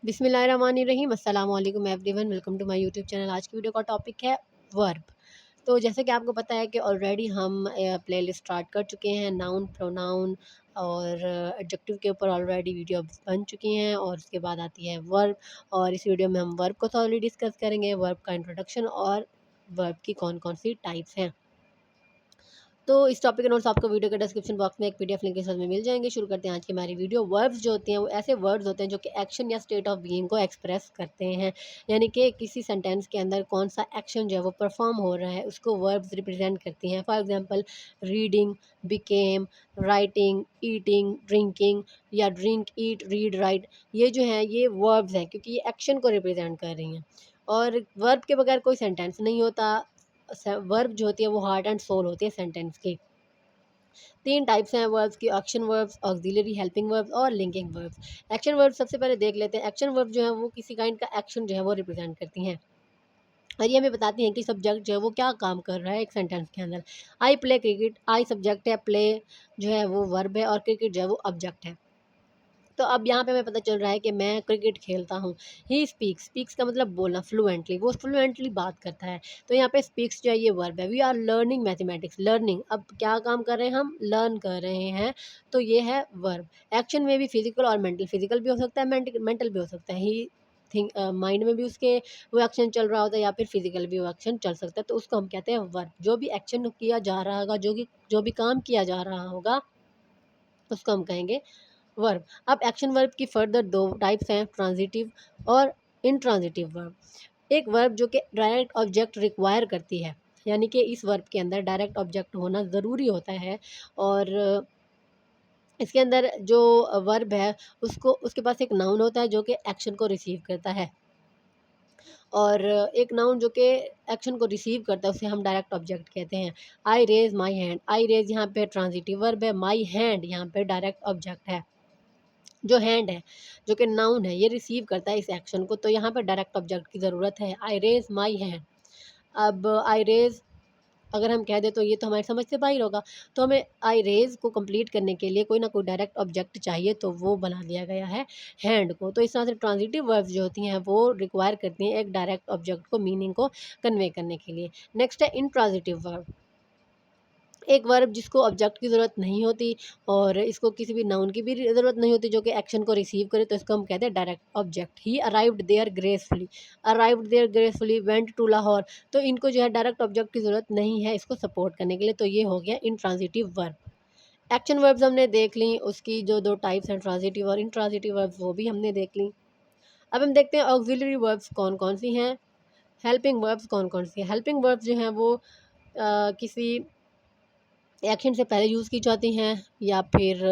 बिस्मिल्लाहिर्रहमानिर्रहीम अस्सलाम वालेकुम everyone, welcome to my YouTube channel. आज की वीडियो का टॉपिक है वर्ब। तो जैसे कि आपको पता है कि ऑलरेडी हम प्लेलिस्ट स्टार्ट कर चुके हैं, नाउन प्रोनाउन और एडजेक्टिव के ऊपर ऑलरेडी वीडियो बन चुकी हैं और उसके बाद आती है वर्ब। और इस वीडियो में हम वर्ब को थोड़ी डिस्कस करेंगे, वर्ब का इंट्रोडक्शन और वर्ब की कौन कौन सी टाइप्स हैं। तो इस टॉपिक के नोट्स आपको वीडियो के डिस्क्रिप्शन बॉक्स में एक पीडीएफ लिंक के साथ में मिल जाएंगे। शुरू करते हैं आज की हमारी वीडियो। वर्ब्स जो होते हैं वो ऐसे वर्ड्स होते हैं जो कि एक्शन या स्टेट ऑफ बीइंग को एक्सप्रेस करते हैं, यानी कि किसी सेंटेंस के अंदर कौन सा एक्शन जो है वो परफॉर्म हो रहा है उसको वर्ब्स रिप्रेजेंट करती हैं। For example reading, became, writing, eating, drinking या ड्रिंक, ईट, रीड, राइट। ये जो है ये वर्ब्स हैं क्योंकि ये एक्शन को रिप्रेजेंट कर रही हैं। और वर्ब के बगैर कोई सेंटेंस नहीं होता। वर्ब जो होती है वो हार्ट एंड सोल होती है सेंटेंस की। तीन टाइप्स हैं वर्ब्स की: action verbs, auxiliary helping verbs और लिंकिंग वर्ब्स। एक्शन वर्ब सबसे पहले देख लेते हैं। एक्शन वर्ब जो है वो किसी काइंड का एक्शन जो है वो रिप्रेजेंट करती हैं और ये हमें बताती हैं कि सब्जेक्ट जो है वो क्या काम कर रहा है एक सेंटेंस के अंदर। I play cricket, I subject है, प्ले जो है वो वर्ब है और क्रिकेट जो है वो ऑब्जेक्ट है। तो अब यहाँ पे हमें पता चल रहा है कि मैं क्रिकेट खेलता हूँ। ही स्पीक्स, स्पीक्स का मतलब बोलना, फ्लुएंटली, वो फ्लुएंटली बात करता है। तो यहाँ पे स्पीक्स जो है ये वर्ब है। We are learning mathematics, learning, अब क्या काम कर रहे हैं हम, लर्न कर रहे हैं, तो ये है वर्ब। एक्शन में भी फिजिकल और मेंटल, फिजिकल भी हो सकता है, मेंटल भी हो सकता है। ही थिंक, माइंड में भी उसके वो एक्शन चल रहा होता है या फिर फिजिकल भी वो एक्शन चल सकता है, तो उसको हम कहते हैं वर्ब। जो भी एक्शन किया जा रहा होगा, जो भी काम किया जा रहा होगा उसको हम कहेंगे वर्ब। अब एक्शन वर्ब की फर्दर दो टाइप्स हैं, ट्रांजिटिव और इनट्रांजिटिव वर्ब। एक वर्ब जो कि डायरेक्ट ऑब्जेक्ट रिक्वायर करती है, यानी कि इस वर्ब के अंदर डायरेक्ट ऑब्जेक्ट होना ज़रूरी होता है। और इसके अंदर जो वर्ब है उसको, उसके पास एक नाउन होता है जो कि एक्शन को रिसीव करता है और एक नाउन जो कि एक्शन को रिसीव करता है उसे हम डायरेक्ट ऑब्जेक्ट कहते हैं। I raise my hand, I raise यहाँ पे ट्रांजिटिव वर्ब है, माई हैंड यहाँ पे डायरेक्ट ऑब्जेक्ट है। जो हैंड है, जो कि नाउन है, ये रिसीव करता है इस एक्शन को, तो यहाँ पर डायरेक्ट ऑब्जेक्ट की ज़रूरत है। आई रेज़ माई हैंड। अब आई रेज़ अगर हम कह दें तो ये तो हमारी समझ से बाहर होगा, तो हमें आई रेज़ को कंप्लीट करने के लिए कोई ना कोई डायरेक्ट ऑब्जेक्ट चाहिए, तो वो बना दिया गया है हैंड को। तो इस तरह से ट्रांजिटिव वर्ब्स जो होती हैं वो रिक्वायर करती हैं एक डायरेक्ट ऑब्जेक्ट को मीनिंग को कन्वे करने के लिए। नेक्स्ट है इंट्रांजिटिव वर्ब। एक वर्ब जिसको ऑब्जेक्ट की ज़रूरत नहीं होती और इसको किसी भी नाउन की भी ज़रूरत नहीं होती जो कि एक्शन को रिसीव करे, तो इसको हम कहते हैं direct object. He arrived there gracefully, arrived there gracefully, went to Lahore, तो इनको जो है डायरेक्ट ऑब्जेक्ट की ज़रूरत नहीं है इसको सपोर्ट करने के लिए, तो ये हो गया इंट्रांजिटिव वर्ब। एक्शन वर्ब्स हमने देख ली, उसकी जो दो टाइप्स हैं ट्रांजिटिव और इंट्रांजिटिव वर्ब्स वो भी हमने देख ली। अब हम देखते हैं ऑक्सिलरी वर्ब्स कौन कौन सी हैं, हेल्पिंग वर्ब्स कौन कौन सी हैं। हेल्पिंग वर्ब्स जो हैं वो किसी एक्शन से पहले यूज़ की जाती हैं या फिर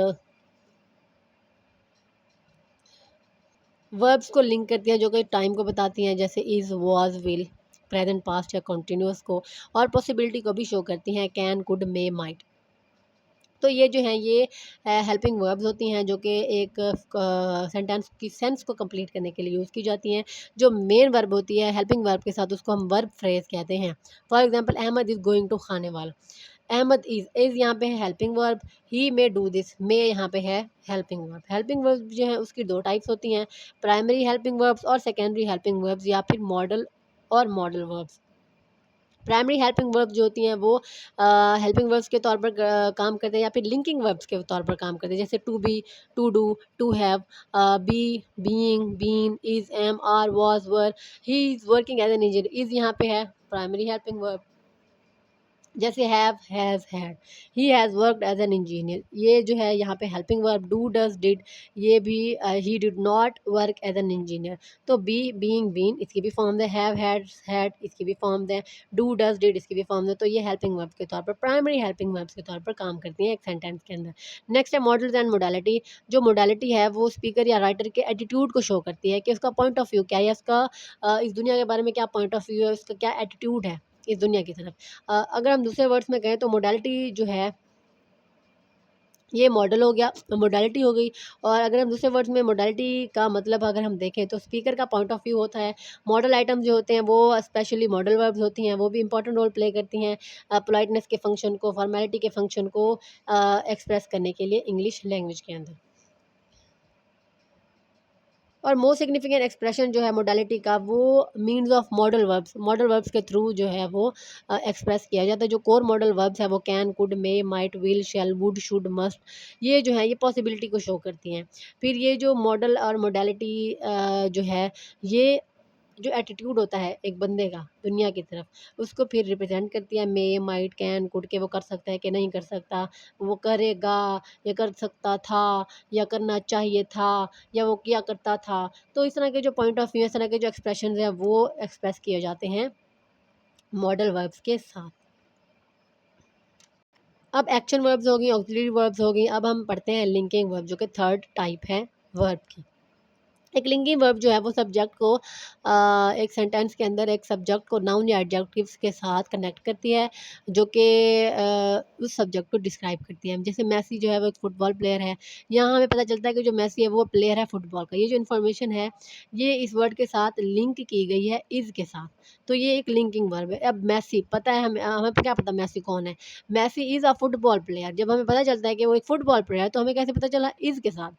वर्ब्स को लिंक करती हैं जो कि टाइम को बताती हैं, जैसे is, was, will, present, past या कंटिन्यूअस को, और पॉसिबिलिटी को भी शो करती हैं, कैन, कुड, मे, माइट। तो ये जो हैं ये हेल्पिंग वर्ब्स होती हैं जो कि एक सेंटेंस की सेंस को कंप्लीट करने के लिए यूज़ की जाती हैं। जो मेन वर्ब होती है हेल्पिंग वर्ब के साथ उसको हम वर्ब फ्रेज कहते हैं। For example, Ahmad is going to Khanewal, Ahmad is यहाँ पे है helping verb, he may do this, may यहाँ पे है हेल्पिंग वर्ब। हेल्पिंग वर्ब जो है उसकी दो टाइप्स होती हैं, प्राइमरी हेल्पिंग वर्ब्स और सेकेंडरी हेल्पिंग वर्ब्स या फिर मॉडल और modal verbs. Primary helping verbs जो होती हैं वो हेल्पिंग वर्ब्स के तौर पर काम करते हैं या फिर लिंकिंग वर्ब्स के तौर पर काम करते हैं, जैसे to be, to do, to have, be, being, been, is, am, are, was, were. He is working as an engineer, is यहाँ पे है प्राइमरी हेल्पिंग वर्ब, जैसे have, has, had, he has worked as an engineer, ये जो है यहाँ पे helping verb. Do, does, did, ये भी he did not work as an engineer. तो बी, बीइंग, बीन, इसकी भी फॉर्म है, हैव, हैड, इसकी भी फॉर्म है, डू, डज, डिड, इसकी भी फॉर्म है। तो ये हेल्पिंग वर्ब के तौर पर, प्राइमरी हेल्पिंग वर्ब्स के तौर पर काम करती हैं एक सेंटेंस के अंदर। नेक्स्ट है मॉडल्स एंड मोडालिटी। जो मोडालिटी है वो स्पीकर या राइटर के एटीट्यूड को शो करती है कि उसका पॉइंट ऑफ व्यू क्या है, उसका इस दुनिया के बारे में क्या पॉइंट ऑफ व्यू है, उसका क्या एटीट्यूड है इस दुनिया की तरफ। अगर हम दूसरे वर्ड्स में कहें तो मोडालिटी जो है ये मॉडल हो गया, मोडालिटी हो गई। और अगर हम दूसरे वर्ड्स में मोडालिटी का मतलब अगर हम देखें तो स्पीकर का पॉइंट ऑफ व्यू होता है। मॉडल आइटम्स जो होते हैं वो स्पेशली मॉडल वर्ब्स होती हैं, वो भी इंपॉर्टेंट रोल प्ले करती हैं पोलाइटनेस के फंक्शन को, फॉर्मेलिटी के फंक्शन को एक्सप्रेस करने के लिए इंग्लिश लैंग्वेज के अंदर। और मोस्ट सिग्निफिकेंट एक्सप्रेशन जो है मोडालिटी का, वो मीन्स ऑफ मॉडल वर्ब्स के थ्रू जो है वो एक्सप्रेस किया जाता है। जो कोर मॉडल वर्ब्स है वो can, could, may, might, will, shall, would, should, must, ये जो है ये पॉसिबिलिटी को शो करती हैं। फिर ये जो मॉडल और मोडालिटी जो है, ये जो एटीट्यूड होता है एक बंदे का दुनिया की तरफ, उसको फिर रिप्रेजेंट करती है। मे, माइट, कैन, कुड के वो कर सकता है कि नहीं कर सकता, वो करेगा या कर सकता था या करना चाहिए था या वो किया करता था। तो इस तरह के जो पॉइंट ऑफ व्यू, इस तरह के जो एक्सप्रेशन हैं वो एक्सप्रेस किए जाते हैं मॉडल वर्ब्स के साथ। अब एक्शन वर्ब्स हो गई, ऑक्सिलरी वर्ब्स हो गई। अब हम पढ़ते हैं लिंकिंग वर्ब, जो कि थर्ड टाइप है वर्ब की। एक लिंकिंग वर्ब जो है वो सब्जेक्ट को एक सेंटेंस के अंदर एक सब्जेक्ट को नाउन या एडजेक्टिव्स के साथ कनेक्ट करती है, जो कि उस सब्जेक्ट को डिस्क्राइब करती है। जैसे मैसी जो है वो एक फुटबॉल प्लेयर है। यहाँ हमें पता चलता है कि जो मैसी है वो प्लेयर है फुटबॉल का। ये जो इन्फॉर्मेशन है ये इस वर्ड के साथ लिंक की गई है इज़ के साथ, तो ये एक लिंकिंग वर्ब है। अब मैसी पता है, हमें हमें क्या पता मैसी कौन है। Messi is a football player, जब हमें पता चलता है कि वो एक फुटबॉल प्लेयर है तो हमें कैसे पता चला, इज़ के साथ।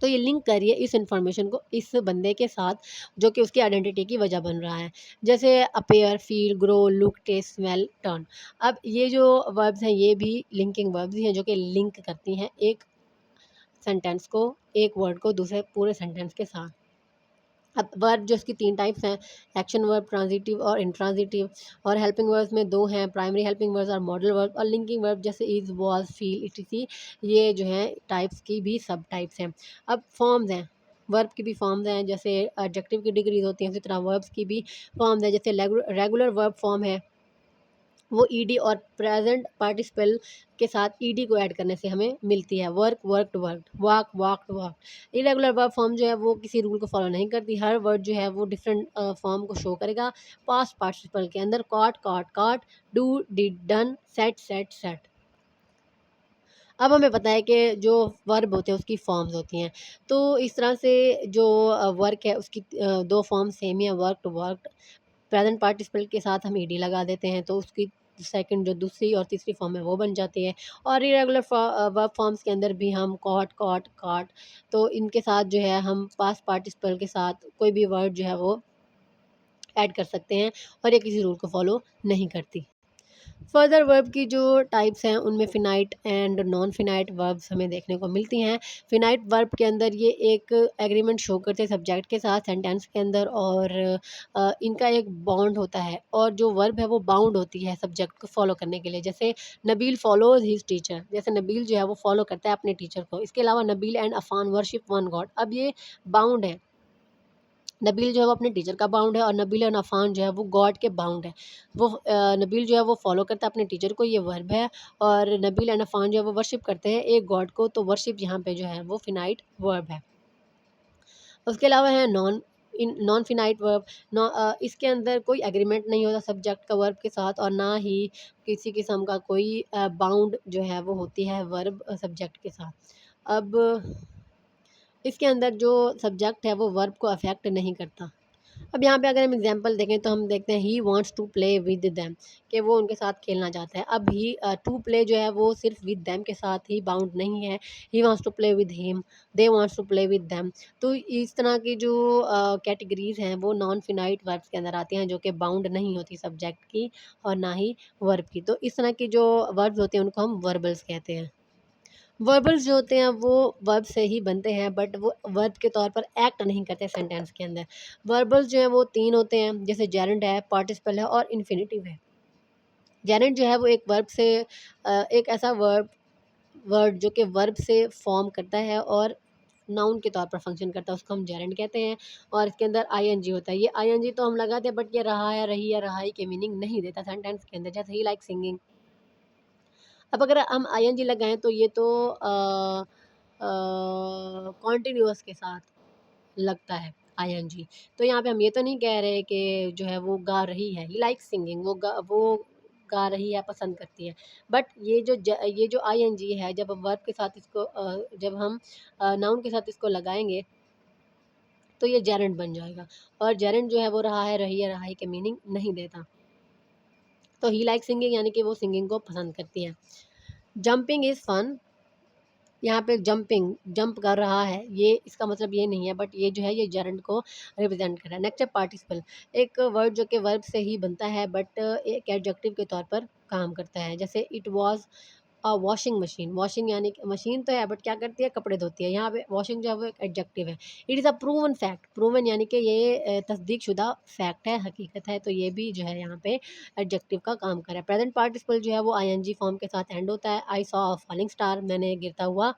तो ये लिंक करिए इस इन्फॉर्मेशन को इस बंदे के साथ, जो कि उसकी आइडेंटिटी की वजह बन रहा है। जैसे appear, feel, grow, look, taste, smell, turn. अब ये जो वर्ब्स हैं ये भी लिंकिंग वर्ब्स ही हैं, जो कि लिंक करती हैं एक सेंटेंस को, एक वर्ड को दूसरे पूरे सेंटेंस के साथ। अब वर्ब जो इसकी 3 टाइप्स हैं, एक्शन वर्ब, ट्रांजिटिव और इंट्रांजिटिव। और हेल्पिंग वर्ब्स में 2 हैं, प्राइमरी हेल्पिंग वर्ब्स और मॉडल वर्ब। और लिंकिंग वर्ब जैसे इज़, वाज़, फील, इटीसी, ये जो हैं टाइप्स की भी सब टाइप्स हैं। अब फॉर्म्स हैं, वर्ब की भी फॉर्म्स हैं, जैसे एडजेक्टिव की डिग्रीज़ होती हैं, उसी तरह वर्ब्स की भी फॉर्म्स हैं। जैसे रेगुलर वर्ब फॉर्म है, वो ईडी और प्रेजेंट पार्टिसिपल के साथ ईडी को ऐड करने से हमें मिलती है। Work, worked, worked, walk, walked, walk. Irregular verb form जो है वो किसी रूल को फॉलो नहीं करती, हर वर्ड जो है वो डिफरेंट फॉर्म को शो करेगा। पास्ट पार्टिसिपल के अंदर caught, caught, caught, do, did, done, set, set, set. अब हमें पता है कि जो वर्ब होते हैं उसकी फॉर्म्स होती हैं। तो इस तरह से जो वर्क है उसकी 2 फॉर्म सेम ही है, वर्कड, वर्कड। प्रेजेंट पार्टिसिपल के साथ हम ईडी लगा देते हैं तो उसकी सेकंड जो दूसरी और तीसरी फॉर्म है वो बन जाती है। और इरेगुलर वर्ब फॉर्म्स के अंदर भी हम कॉट, कॉट, कॉट, तो इनके साथ जो है हम पास्ट पार्टिसिपल के साथ कोई भी वर्ड जो है वो ऐड कर सकते हैं, और ये किसी रूल को फॉलो नहीं करती। फर्दर वर्ब की जो टाइप्स हैं उनमें finite and non finite verbs हमें देखने को मिलती हैं। फिनाइट वर्ब के अंदर ये एक एग्रीमेंट शो करते हैं सब्जेक्ट के साथ सेंटेंस के अंदर, और इनका एक बॉन्ड होता है, और जो वर्ब है वो बाउंड होती है सब्जेक्ट को फॉलो करने के लिए। जैसे नबील फॉलोज हिज टीचर, जैसे नबील जो है वो फॉलो करता है अपने टीचर को। इसके अलावा Nabeel and Afan worship one God, अब ये बाउंड है। नबील जो है वो अपने टीचर का बाउंड है, और नबील एंड अफ़ान जो है वो गॉड के बाउंड है। वो नबील जो है वो फॉलो करता है अपने टीचर को, ये वर्ब है। और नबील एंड अफ़ान जो है वो वर्शिप करते हैं एक गॉड को, तो वर्शिप यहाँ पे जो है वो फिनाइट वर्ब है। उसके अलावा है नॉन फिनाइट वर्ब। इसके अंदर कोई एग्रीमेंट नहीं होता सब्जेक्ट का वर्ब के साथ, और ना ही किसी किस्म का कोई बाउंड जो है वो होती है वर्ब सब्जेक्ट के साथ। अब इसके अंदर जो सब्जेक्ट है वो वर्ब को अफेक्ट नहीं करता। अब यहाँ पे अगर हम एग्जांपल देखें तो हम देखते हैं he wants to play with them, कि वो उनके साथ खेलना चाहता है। अब ही टू प्ले जो है वो सिर्फ विद देम के साथ ही बाउंड नहीं है, he wants to play with him, they wants to play with them. तो इस तरह की जो कैटेगरीज हैं वो नॉन फिनाइट वर्ब्स के अंदर आती हैं, जो कि बाउंड नहीं होती सब्जेक्ट की और ना ही वर्ब की। तो इस तरह की जो वर्ब्स होते हैं उनको हम वर्बल्स कहते हैं। वर्बल्स जो होते हैं वो वर्ब से ही बनते हैं, बट वो वर्ब के तौर पर एक्ट नहीं करते सेंटेंस के अंदर। वर्बल्स जो हैं वो 3 होते हैं, जैसे जेरेंड है, पार्टिसिपल है और इन्फिनिटिव है। जेरेंड जो है वो एक वर्ब से एक ऐसा वर्ड जो कि वर्ब से फॉर्म करता है और नाउन के तौर पर फंक्शन करता है, उसको हम जेरेंड कहते हैं। और इसके अंदर आईएनजी होता है। ये आईएनजी तो हम लगाते हैं, बट ये रहा या रही या रहाई के मीनिंग नहीं देता सेंटेंस के अंदर। जैसे ही लाइक सिंगिंग, अब अगर हम आईएनजी लगाएं तो ये तो कॉन्टिन्यूअस के साथ लगता है आईएनजी। तो यहाँ पे हम ये तो नहीं कह रहे कि जो है वो गा रही है, ही लाइक सिंगिंग, वो गा रही है, पसंद करती है। बट ये जो आईएनजी है, जब वर्ब के साथ इसको जब हम नाउन के साथ इसको लगाएंगे तो ये जेरेंड बन जाएगा। और जेरेंड जो है वो रहा है, रही है, रहाई के मीनिंग नहीं देता। तो ही लाइक सिंगिंग यानी कि वो सिंगिंग को पसंद करती है। जंपिंग इज़ फन, यहाँ पे जंप कर रहा है, ये इसका मतलब ये नहीं है, बट ये जो है ये जर्नड को रिप्रेजेंट कर रहा है। नेक्स्ट है पार्टिसिपल, एक वर्ड जो कि वर्ब से ही बनता है बट एक एडजेक्टिव के तौर पर काम करता है। जैसे it was washing machine, washing यानी कि मशीन तो है बट क्या करती है, कपड़े धोती है। यहाँ पे वॉशिंग जो है वो एक एडजेक्टिव है। It is a proven fact, proven यानी कि ये तस्दीक शुदा फैक्ट है, हकीकत है, तो ये भी जो है यहाँ पे एडजेक्टिव का काम कर रहा है। प्रेजेंट पार्टिसिपल जो है वो आईएनजी फॉर्म के साथ एंड होता है। I saw a falling star, मैंने गिरता हुआ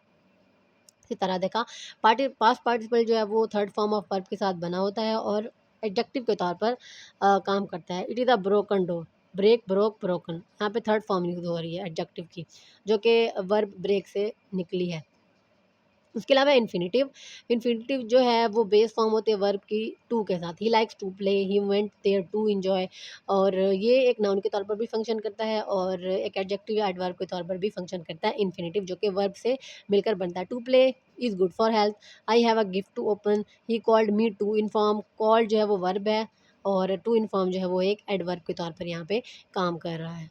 सितारा देखा। पास्ट पार्टिसिपल जो है वो थर्ड फॉर्म ऑफ वर्ब के साथ बना होता है और एडजेक्टिव के तौर पर काम करता है। It is a broken door, break, broke, broken, यहाँ पे थर्ड फॉर्म यूज़ हो रही है एडजेक्टिव की, जो कि वर्ब ब्रेक से निकली है। उसके अलावा इन्फिनिटिव, इन्फिनिटिव जो है वो बेस फॉर्म होते हैं वर्ब की टू के साथ। He likes to play, he went there to enjoy, और ये एक नाउन के तौर पर भी फंक्शन करता है और एक एडजेक्टिव या एडवर्ब के तौर पर भी फंक्शन करता है इन्फिनिटिव, जो कि वर्ब से मिलकर बनता है। To play is good for health, I have a gift to open, he called me to inform, called जो है वो वर्ब है और टू इन्फॉर्म जो है वो एक एडवर्ब के तौर पर यहाँ पे काम कर रहा है।